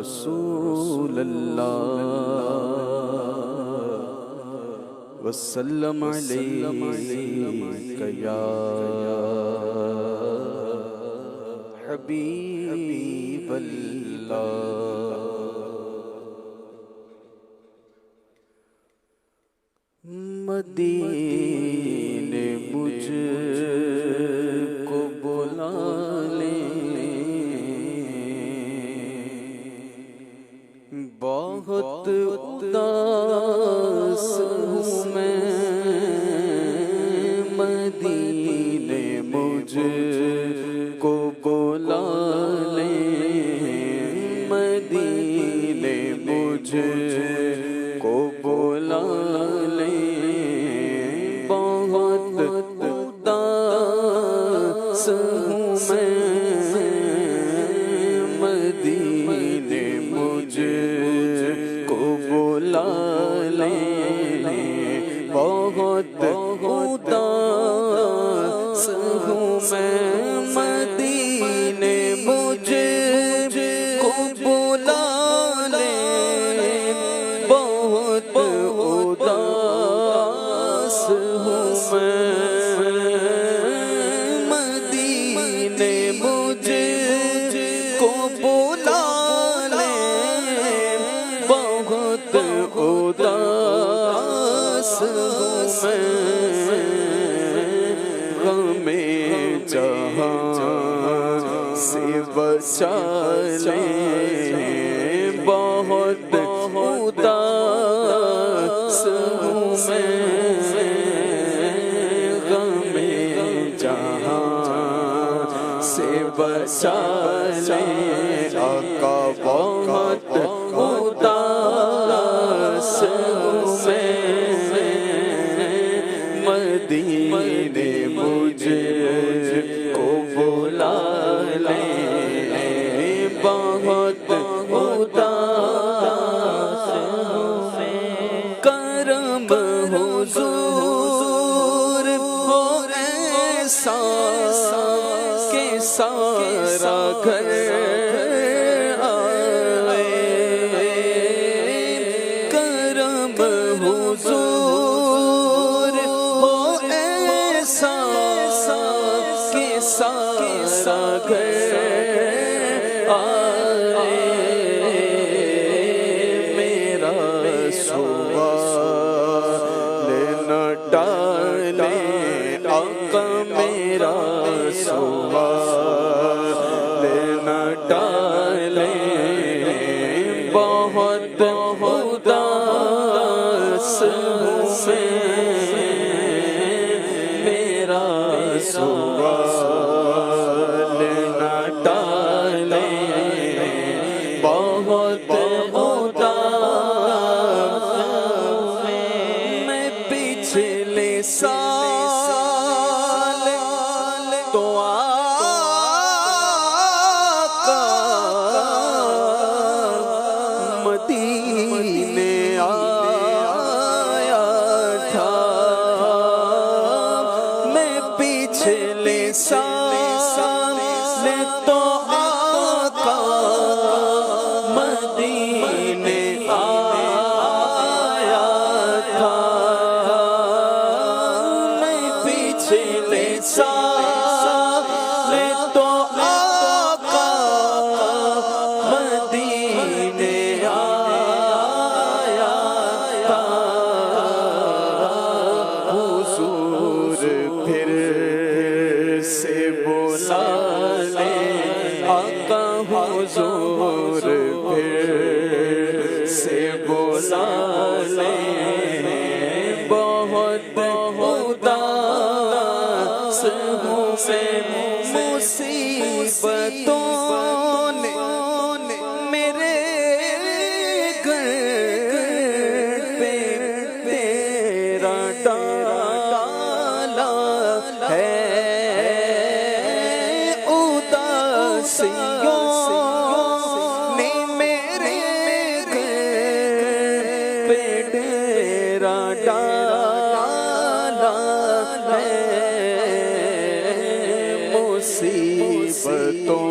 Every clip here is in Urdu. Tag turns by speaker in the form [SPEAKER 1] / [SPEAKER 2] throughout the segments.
[SPEAKER 1] رسول اللہ وسلم علیک یا حبیب اللہ۔ مدینے مجھ کو بلا لے، بہت اداس ہوں میں، مدینے مجھ کو بلا لے، مدینے مجھ کو بلا لے، بہت اداس ہوں میں، مدینے مجھ کو بلا لے، بہت اداس ہوں میں، مدینے مجھ کو بلا لے، بہت اداس ہوں میں، مدینے مجھ کو بلا لے، بہت اداس ہوں میں، غم جہاں سے بچا لے، بہت اداس ہوں میں، غم جہاں سے بچا لے، آقا بہت اداس ہوں میں، مدینے مجھ کو بلا لے، بہت اداس ہوں میں، کرم حضور ہو ایسا کہ سارا گھر آئے، کرم حضور ہو ایسا کہ سارا گھر آئے، میرا سوال نہ ڈالے آقا، میرا سوال نہ ڈالے، بہت اداس ہوں میں، میرا سوال نہ ڈالے، بہت اداس ہوں میں، پچھلے سال تو آقا مدینے آیا تھا، میں پچھلے سال تو آقا مدینے آیا تھا، میں پچھلے سال تو آقا مدینے آیا تھا، حضور پھر سے بلا لے، آقا حضور پھر سے بلا لے، بہت اداس ہوں میں، مصیبتوں نے میرے گھر پہ تیرا ڈالا ہے، اداسیوں نے میرے گھر پہ ڈیرا ڈالا ہے، مصیبتوں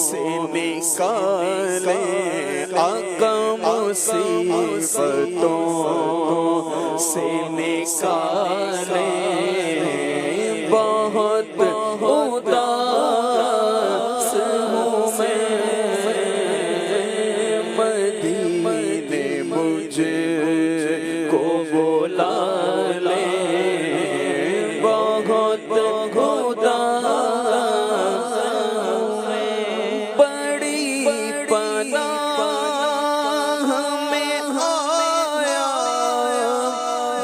[SPEAKER 1] سے نکال نکالیں آقا مصیبتوں سے نکالیں بہت اداس ہوں میں مدینے مجھ کو بلا لیں بہت اداس ہوں میں بڑی پناہ میں آیا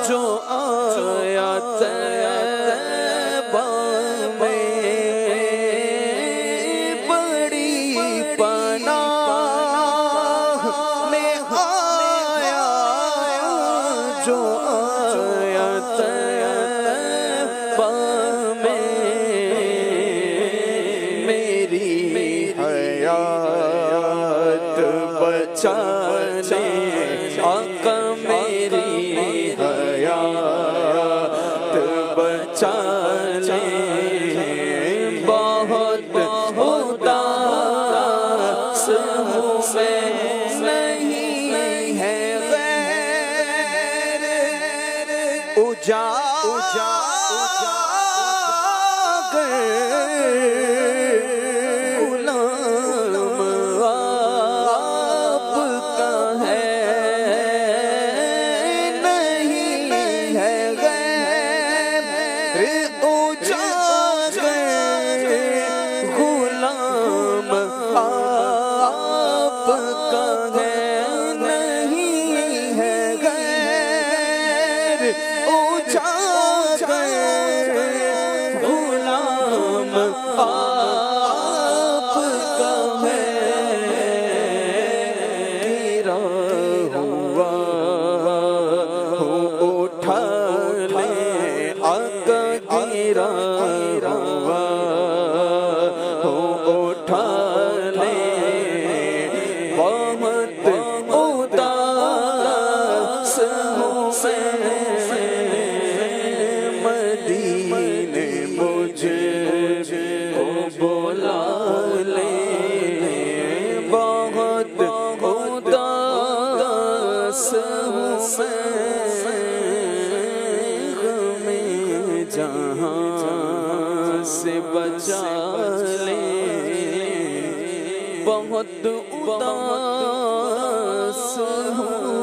[SPEAKER 1] جو آیا طیبہ میں بڑی پناہ میں آیا جو آیا طیبہ میں میری حیات بچا لے آقا میری حیات بچا لے بہت اداس ہوں میں نہیں ہے غیر اجاگر غلام آپ کا ہے نہیں ہے غیر اجاگر غلام آپ کا ہے نہیں ہے غیر اجاگر غلام آپ کا ہے گرا ہوا ہوں اٹھا لیں آقا گرا ہوا ہوں اٹھا لیں بہت اداس ہوں میں مدینے مجھ کو بلا لیں بہت اداس ہوں میں غم جہاں سے بچا لیں بہت اداس ہوں